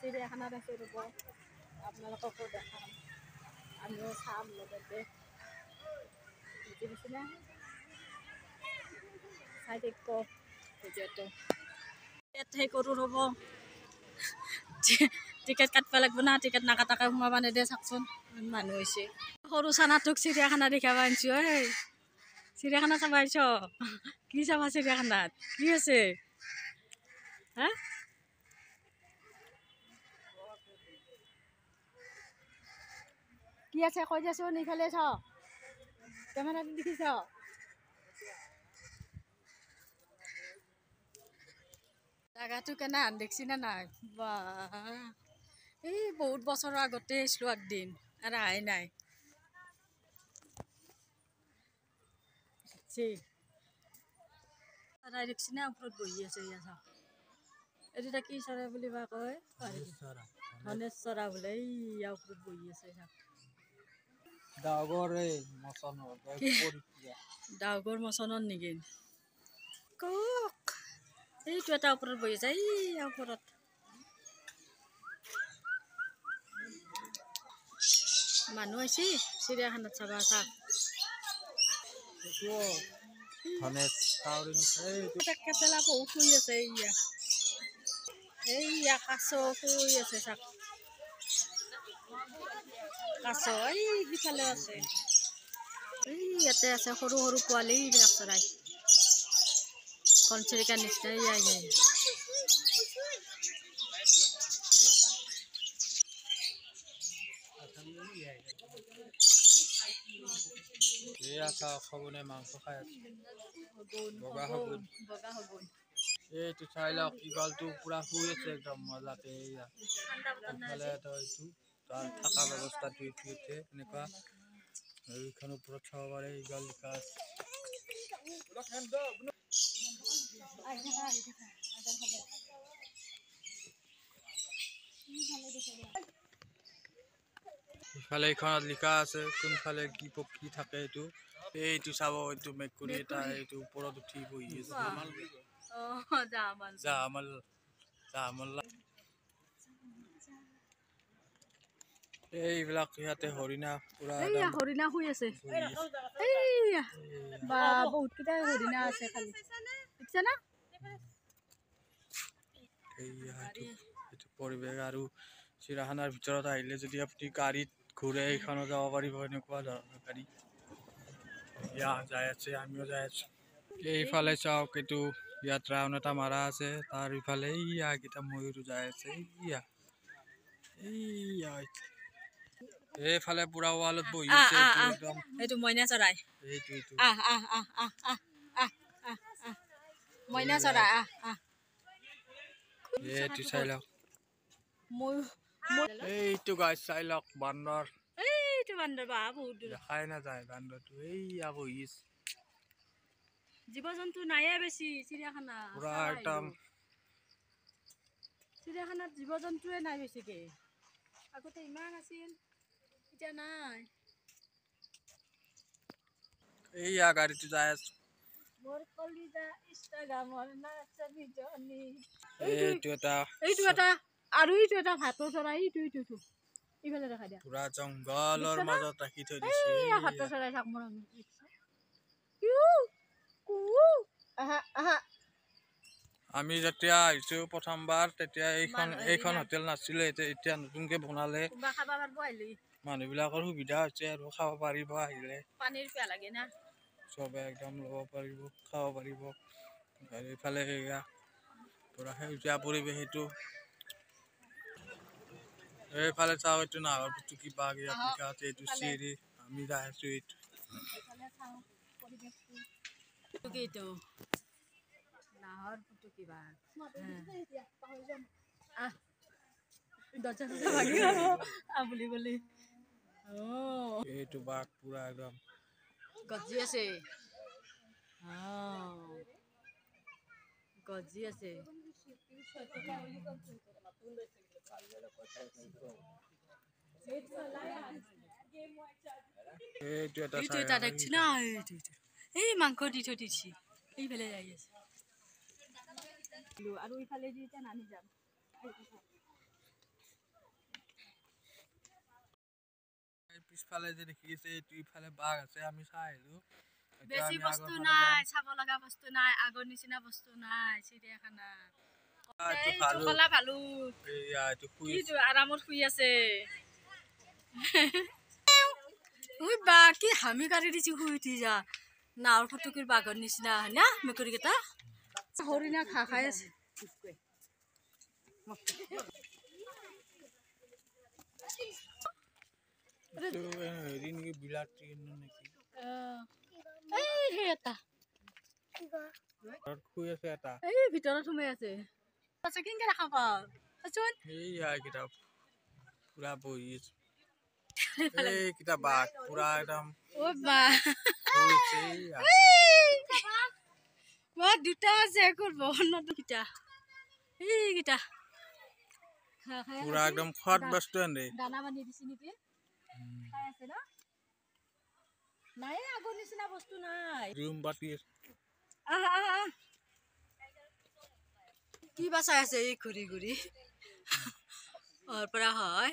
চিৰিয়াখানাত আছে ৰ'ব আপোনালোককো দেখাম আমিও চাম লগতে বুজি পাইছেনে চাই থাকিব ভিডিঅ'টো ইয়াত সেই কৰোঁ ৰ'ব টিকেট কাটব লাগিব না টিকেট নাকাটাকৈ সোমাব নিদিয়ে চাওকচোন মানুহ হৈছে সৰু চানাটোক চিৰিয়াখানা দেখাব আনিছোঁ এই চিৰিয়াখানা চাব আহিছ কি চাবা চিৰিয়াখানাত কি আছে হা কি আছে কৈ দিয়াচোন ইফালে চ কেমেৰাটো দেখিছ জাগাটো কেনে আন দেখছি না নাই বা এই বহুত বছৰৰ আগতে আহিছিলোঁ একদিন আৰু আহাই নাই চৰাই দেখছি না ওপৰত বহি আছে ইয়া চাওক এইটো কি চৰাই বুলি বা কয় ধনেশ চৰা বোলে ইয়া ওপৰত বহি আছে ডাউগৰ মচনত নেকি কক এইটো এটা ওপৰত বহি আছে এই ওপৰত মানুহ আহিছে চিৰিয়াখানাত চাবা চাওক কেটেলা বহুত শুই আছে এইয়া কাছ শুই আছে চাওক কাছ এই সিফালে আছে এই ইয়াতে আছে সৰু সৰু পোৱালি এইবিলাক চৰাই ঘনচিৰিকাৰ নিচিনা শগুনে মাংস খাই আছে বগা শগুন এইটো চাই লওক ইগলটো পুৰা শুই আছে একদম মজাতে এইফালে এইটো তাৰ থকা ব্যৱস্থাটো এইটোতে এনেকুৱা এইখন ওপৰত চাব পাৰে ইগল লিখা আছে ইফালে এইখনত লিখা আছে কোনফালে কি পক্ষী থাকে এইটো চাব এইটো মেকুৰী এটা এইটো ওপৰত উঠি বহি আছে এইবিলাক ইয়াতে হৰিণা পুৰা হৰিণা শুই আছে বা বহুত কেইটা হৰিণা আছে খালি দেখিছা না এইটো পৰিৱেশ আৰু চিৰিয়াখানাৰ ভিতৰত আহিলে যদি আপুনি গাড়ীত ঘূৰে এইখনত যাব পাৰিব এনেকুৱা ধৰণৰ গাড়ী যাই আছে আমিও যাই আছো এইফালে চাওক এইটো ইয়াত ৰাউণ্ড এটা মাৰা আছে তাৰ ইফালে এইকেইটা ময়ূৰ যাই আছে এইফালে পুৰা ৱালত বহি আছে এইটো মইনা চৰাই মইনা চৰাই এইটো চাই লওক এইটো গাছ চাই লওক বান্দৰ এইটো বান্দৰ বা বহুত দেখাই নাযায় বান্দৰটো এইয়া বহি আছে জীৱ জন্তু নাইয়ে বেছি চিৰিয়াখানা পুৰা একদম চিৰিয়াখানাত জীৱ জন্তুৱে নাই বেছিকে আগতে ইমান আছিল এতিয়া নাই এইয়া গাড়ীটো যাই আছে মোৰ কলিজা ইনষ্টাগ্ৰামৰ নাচনীজনী এইটো এটা আৰু এইটো এটা ভাতৰ চৰাই এইটো ইফালে দেখা দিয়া পুৰা জংঘলৰ মাজত ৰাখি থৈ দিছে ভাতৰ চৰাই চাক মোৰ আমি যেতিয়া আহিছো প্ৰথমবাৰ তেতিয়া এইখন হোটেল নাছিলে এতিয়া নতুনকে বনালে মানুহবিলাকৰ সুবিধা হৈছে আৰু খাব পাৰিব আহিলে পানীৰ পিয়াহ লাগে না চবে একদম ল'ব পাৰিব খাব পাৰিব এইফালে এয়া পুৰা সেউজীয়া পৰিৱেশ এইটো এইফালে চাওঁ এইটো নাহৰ ফুটুকী বাঘ ইয়াত লিখা আছে এইটো চিৰি আমি যাই আছো এইটো নাহৰ ফুটুকী বাঘ বুলি ক'লি এইটো বাঘ পুৰা একদম গজি আছে এইটো এটা দেখছি না এই মাংস দি থৈ দিছি এইফালে যাই আছে আৰু ইফালে দি এতিয়া নামি যাম পিছফালে যে দেখিছে এইটো ইফালে বাঘ আছে আমি চাই আহিলো বেছি বস্তু নাই চাব লগা বস্তু নাই আগৰ নিচিনা বস্তু নাই চিৰিয়াখানা কলা ভালুক এইটো আৰামত শুই আছে বা কি হামি কাঢ়ি দিছি শুই উঠি যা নাৱৰ ফুটুকিৰ বাঘৰ নিচিনা হয় না মেকুৰীকেইটা হৰিণা ঘাঁহ খাই আছে হেৰি নেকি বিলাতী নেকি সেই এটা শুই আছে এটা এই ভিতৰত সোমাই আছে আছে কেনেকে দেখা পাওঁ এইকেইটা পুৰা বহি আছে এইকেইটা বাঘ পুৰা একদম দুটা আছে দুটা এইকেইটা পুৰা একদম খোৱাত বস্তু দানা বান্ধি দিছি নেকি খাই আছে ন নাই আগৰ নিচিনা বস্তু নাই ৰুম বাতি কি বা চাই আছে এই ঘূৰি ঘূৰি পৰা হয়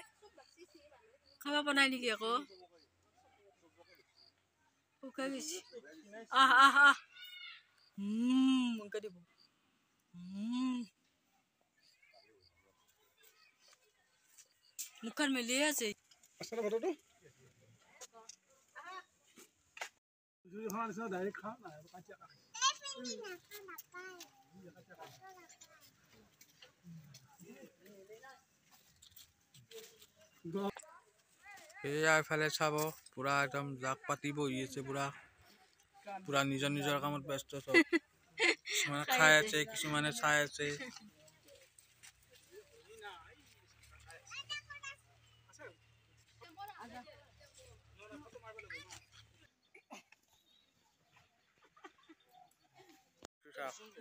খাব বনাই নেকি আকৌ শুকাই গৈছে দিব মুখখন মেলিয়ে আছে এইফালে চাব পুৰা একদম জাক পাতি বহি আছে পুৰা নিজৰ নিজৰ কামত ব্যস্ত চব কিছুমানে খাই আছে কিছুমানে চাই আছে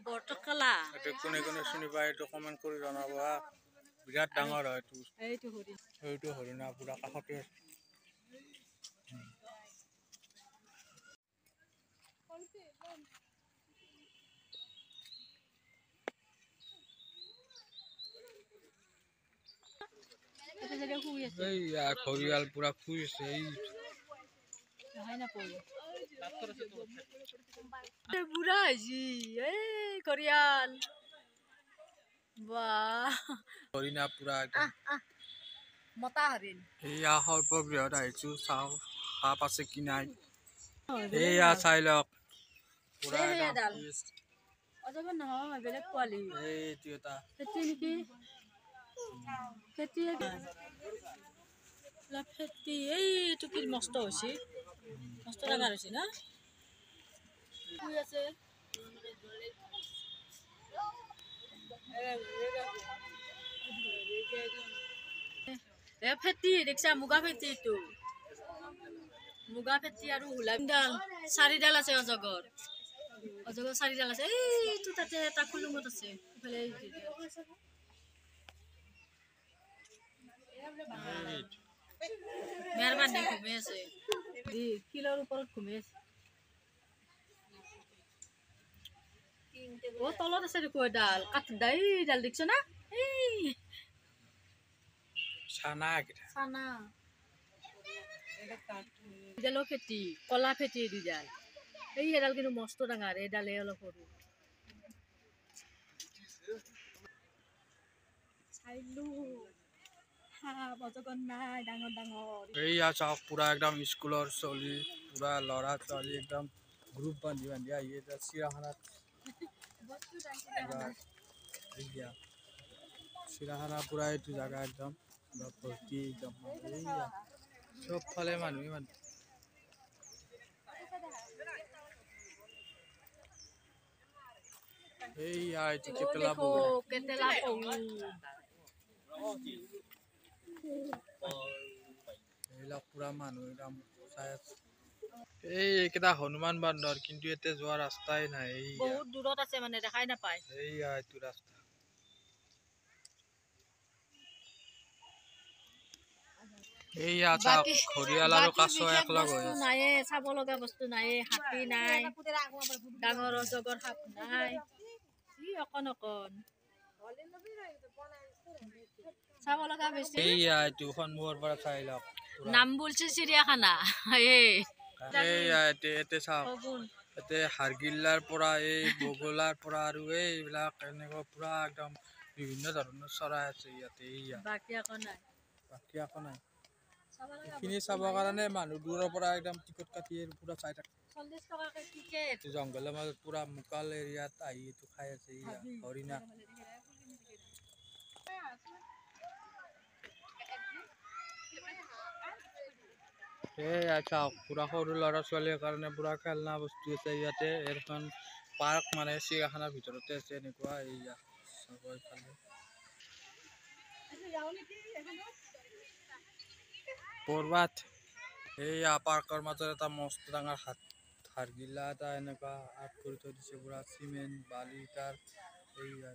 বৰটকলা কোনে কোনে চিনি পায় এইটো কমেণ্ট কৰি জনাব বিৰাট ডাঙৰ হয় এইটো হৰিণা পুৰা কাষতে ঘৰিয়াল পুৰা শুই আছে বুঢ়া হৈছি এই ঘৰিয়াল হৰিণা পুৰা মতা হৰিণ এইয়া সৰ্পগৃহত আহিছো চাও সাপ আছে কি নাই এইয়া চাই লওক অজগৰ নহয় বেলেগ পোৱালি এইটো এটা খেতি নেকি খেতি খেতি এইটো কি মস্ত হৈছে মস্ত ডাঙৰ হৈছে না শুই আছে ফেটি দেখিছা মুগা ফেটি এইটো মুগা ফেটি আৰু হুলামডাল 4ডাল আছে অজগৰ অজগৰ 4ডাল আছে এইটো তাতে এটা খুলুঙত আছে ইফালে মেহৰবানি ঘুমে আছে কিলোৰ ওপৰত ঘুমে আছে ও তলত আছে দেখো এডাল কাঠ ডাল দেখছ না এই সানা এডালো খেতি কলা খেতি দুডাল এই এডাল কিন্তু মস্ত ডাঙৰ এডালে অলপ সৰু চাইলো অজগৰ নাই ডাঙৰ ডাঙৰ এইয়া চাওক পুৰা একদম স্কুলৰ চলি পুৰা ল'ৰা ছোৱালী একদম গ্ৰুপ বান্ধি বান্ধি আহি আছে চিৰাখানাত চিৰাখানা পুৰা এইটো জাগা একদম ভৰ্তি একদম চবফালে মানুহে মানুহ এইয়া এইটো কেটেলা পহু এইবিলাক পুৰা মানুহ একদম চাই আছে এইকেইটা হনুমান বান্দৰ কিন্তু ইয়াতে যোৱা ৰাস্তাই নাই বহুত দূৰত আছে মানে দেখাই নাপায় এইয়া এইটো ৰাস্তা এইয়া চাওক ঘৰিয়াল আৰু কাছ একলগ হৈ আছে নাই চাব লগা বস্তু নাই হাতী নাই ডাঙৰ অজগৰ সাপ নাই ই অকণ চাব লগা বেছি এইয়া এইটো সন্মুখৰ পৰা চাই লওক নাম বলছে চিড়িয়াখানা এই এতে চাওক এতে হাৰগিল্লাৰ পৰা এই বগলাৰ পৰা আৰু এইবিলাক এনেকুৱা পুৰা একদম বিভিন্ন ধৰণৰ চৰাই আছে ইয়াতে বাকী আকৌ নাই বাকী একো নাই এইখিনি চাবৰ কাৰণে মানুহ দূৰৰ পৰা একদম টিকট কাটি পুৰা চাই থাকে 40 টকাকে টিকেট জংঘলৰ মাজত পুৰা মুকাল এৰিয়াত আহি এইটো খাই আছে হৰিণা চাওক পুৰা সৰু ল'ৰা ছোৱালীৰ কাৰণে পুৰা খেলনা বস্তু আছে ইয়াতে এখন পাৰ্ক মানে চিৰিয়াখানাৰ ভিতৰতে আছে এনেকুৱা এইয়া চাব এইফালে পৰ্বত এইয়া পাৰ্কৰ মাজত এটা মস্ত ডাঙৰ হাৰগিল্লা এটা এনেকুৱা আৰ্ট কৰি থৈ দিছে পুৰা চিমেণ্ট বালি তাৰ এইয়া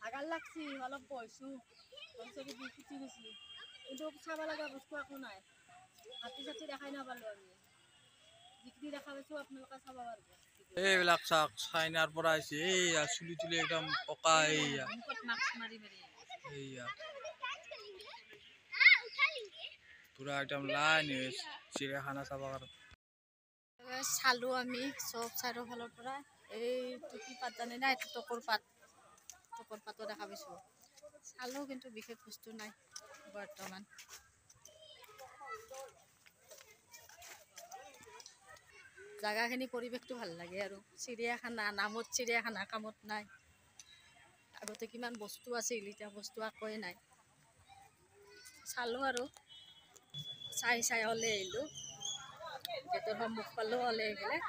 আগাৰ লাগছি অলপ বহিছো কিন্তু চাব লগা বস্তু একো নাই হাতী চাতি দেখাই নাপালো আমি যিখিনি দেখা পাইছো আপোনালোকে চাব পাৰিব এইবিলাক চাওক চাইনাৰ পৰা আহিছে এইয়া চুলি তুলি একদম পকা এইয়া পুৰা একদম লাইন চিৰিয়াখানা চাব কাৰণে চালো আমি চব চাৰিওফালৰ পৰা এইটো কি পাত জানে না এইটো টকৰ পাতো দেখা পাইছো চালো কিন্তু বিশেষ বস্তু নাই বৰ্তমান জাগাখিনি পৰিৱেশটো ভাল লাগে আৰু চিৰিয়াখানা নামত চিৰিয়াখানা কামত নাই আগতে কিমান বস্তু আছিল এতিয়া বস্তু একোৱে নাই চালো আৰু চাই ওলাই আহিলো গেটৰ সন্মুখ পালো ওলাই গ'লে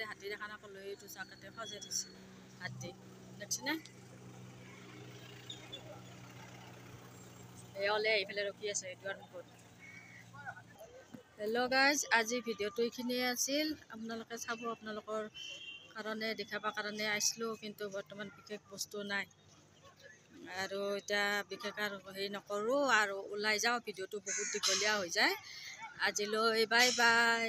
হাতী দেখা নাপালো এইটো জাগাতে সজাই থৈছে হাতী দেখছি না ওলাই আহি পেলাই ৰখি আছে দুৱাৰ মুখত হেল্ল' গাইজ আজি ভিডিঅ'টো এইখিনিয়ে আছিল আপোনালোকে চাব আপোনালোকৰ কাৰণে দেখাবৰ কাৰণে আহিছিলোঁ কিন্তু বৰ্তমান বিশেষ বস্তু নাই আৰু এতিয়া বিশেষ আৰু হেৰি নকৰোঁ আৰু ওলাই যাওঁ ভিডিঅ'টো বহুত দীঘলীয়া হৈ যায় আজিলৈ বাই বাই